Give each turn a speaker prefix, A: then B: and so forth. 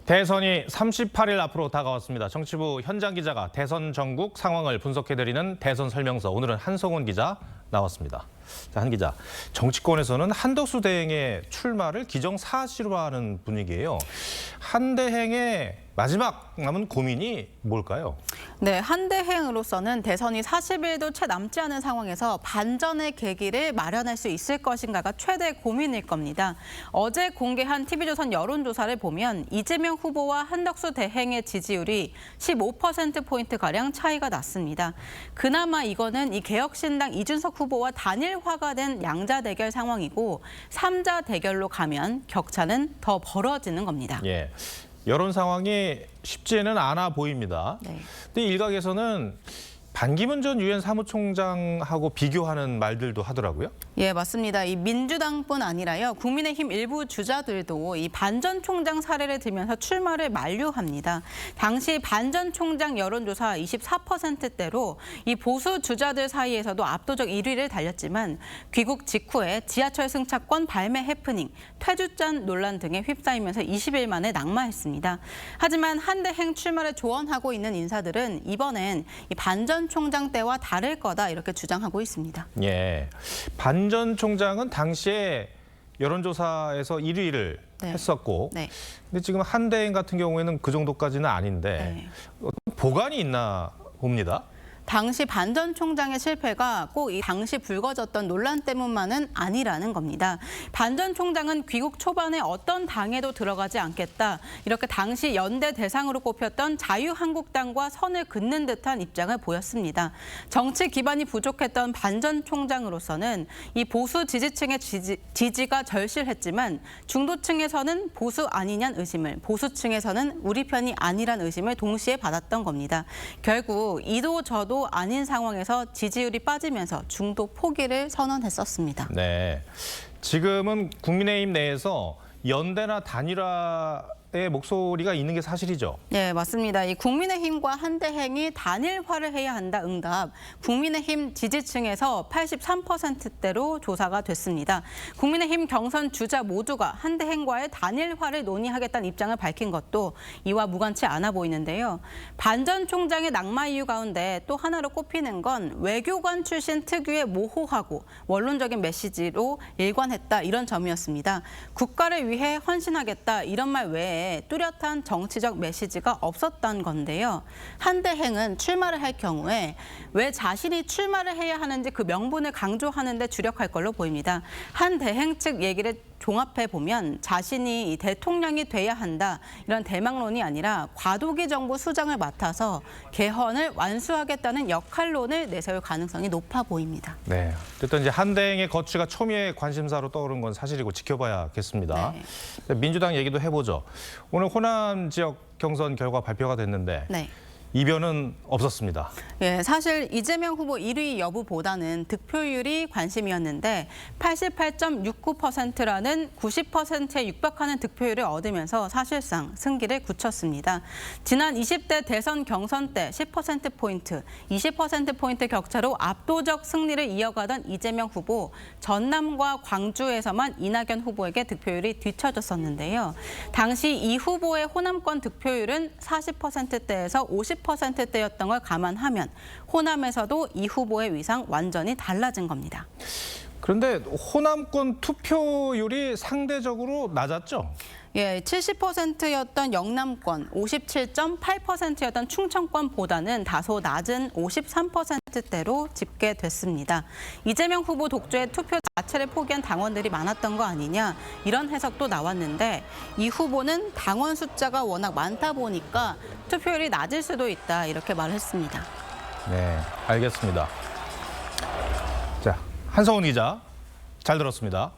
A: 대선이 38일 앞으로 다가왔습니다. 정치부 현장 기자가 대선 전국 상황을 분석해드리는 대선 설명서. 오늘은 한성훈 기자 나왔습니다. 자, 한 기자, 정치권에서는 한덕수 대행의 출마를 기정사실화하는 분위기예요. 한 대행의 마지막 남은 고민이 뭘까요?
B: 네, 한 대행으로서는 대선이 40일도 채 남지 않은 상황에서 반전의 계기를 마련할 수 있을 것인가가 최대 고민일 겁니다. 어제 공개한 TV조선 여론조사를 보면 이재명 후보와 한덕수 대행의 지지율이 15%포인트가량 차이가 났습니다. 그나마 이거는 이 개혁신당 이준석 후보와 단일화가 된 양자 대결 상황이고 3자 대결로 가면 격차는 더 벌어지는 겁니다.
A: 예. 여론 상황이 쉽지는 않아 보입니다.
B: 네.
A: 근데 일각에서는 반기문 전 유엔 사무총장하고 비교하는 말들도 하더라고요.
B: 예, 맞습니다. 이 민주당뿐 아니라요. 국민의힘 일부 주자들도 이 반 전 총장 사례를 들면서 출마를 만류합니다. 당시 반 전 총장 여론조사 24%대로 이 보수 주자들 사이에서도 압도적 1위를 달렸지만 귀국 직후에 지하철 승차권 발매 해프닝, 퇴주잔 논란 등에 휩싸이면서 20일 만에 낙마했습니다. 하지만 한대행 출마를 조언하고 있는 인사들은 이번엔 이 반 전 총장 때와 다를 거다 이렇게 주장하고 있습니다.
A: 예, 반 전 총장은 당시에 여론조사에서 1위를
B: 네.
A: 했었고,
B: 네.
A: 근데 지금 한 대행 같은 경우에는 그 정도까지는 아닌데 보관이 있나 봅니다.
B: 당시 반 전 총장의 실패가 꼭 이 당시 불거졌던 논란 때문만은 아니라는 겁니다. 반 전 총장은 귀국 초반에 어떤 당에도 들어가지 않겠다. 이렇게 당시 연대 대상으로 꼽혔던 자유한국당과 선을 긋는 듯한 입장을 보였습니다. 정치 기반이 부족했던 반 전 총장으로서는 이 보수 지지층의 지지가 절실했지만 중도층에서는 보수 아니냐는 의심을, 보수층에서는 우리 편이 아니란 의심을 동시에 받았던 겁니다. 결국 이도 저도 아닌 상황에서 지지율이 빠지면서 중도 포기를 선언했었습니다.
A: 네, 지금은 국민의힘 내에서 연대나 단일화의 목소리가 있는 게 사실이죠.
B: 네, 맞습니다. 이 국민의힘과 한대행이 단일화를 해야 한다 응답. 국민의힘 지지층에서 83%대로 조사가 됐습니다. 국민의힘 경선 주자 모두가 한대행과의 단일화를 논의하겠다는 입장을 밝힌 것도 이와 무관치 않아 보이는데요. 반 전 총장의 낙마 이유 가운데 또 하나로 꼽히는 건 외교관 출신 특유의 모호하고 원론적인 메시지로 일관했다 이런 점이었습니다. 국가를 위해 헌신하겠다 이런 말 외에 뚜렷한 정치적 메시지가 없었던 건데요. 한대행은 출마를 할 경우에 왜 자신이 출마를 해야 하는지 그 명분을 강조하는 데 주력할 걸로 보입니다. 한대행 측 얘기를 종합해 보면 자신이 대통령이 돼야 한다 이런 대망론이 아니라 과도기 정부 수장을 맡아서 개헌을 완수하겠다는 역할론을 내세울 가능성이 높아 보입니다.
A: 네, 어쨌든 이제 한대행의 거취가 초미의 관심사로 떠오른 건 사실이고 지켜봐야겠습니다.
B: 네.
A: 민주당 얘기도 해보죠. 오늘 호남 지역 경선 결과 발표가 됐는데
B: 네.
A: 이변은 없었습니다.
B: 예, 사실 이재명 후보 1위 여부보다는 득표율이 관심이었는데 88.69%라는 90%에 육박하는 득표율을 얻으면서 사실상 승기를 굳혔습니다. 지난 20대 대선 경선 때 10%포인트, 20%포인트 격차로 압도적 승리를 이어가던 이재명 후보, 전남과 광주에서만 이낙연 후보에게 득표율이 뒤처졌었는데요. 당시 이 후보의 호남권 득표율은 40%대에서 50%대였던 걸 감안하면 호남에서도 이 후보의 위상 완전히 달라진 겁니다.
A: 그런데 호남권 투표율이 상대적으로 낮았죠?
B: 예, 70%였던 영남권, 57.8%였던 충청권보다는 다소 낮은 53%대로 집계됐습니다. 이재명 후보 독주의 투표 자체를 포기한 당원들이 많았던 거 아니냐 이런 해석도 나왔는데 이 후보는 당원 숫자가 워낙 많다 보니까 투표율이 낮을 수도 있다 이렇게 말했습니다.
A: 네, 알겠습니다. 자, 한성훈 기자 잘 들었습니다.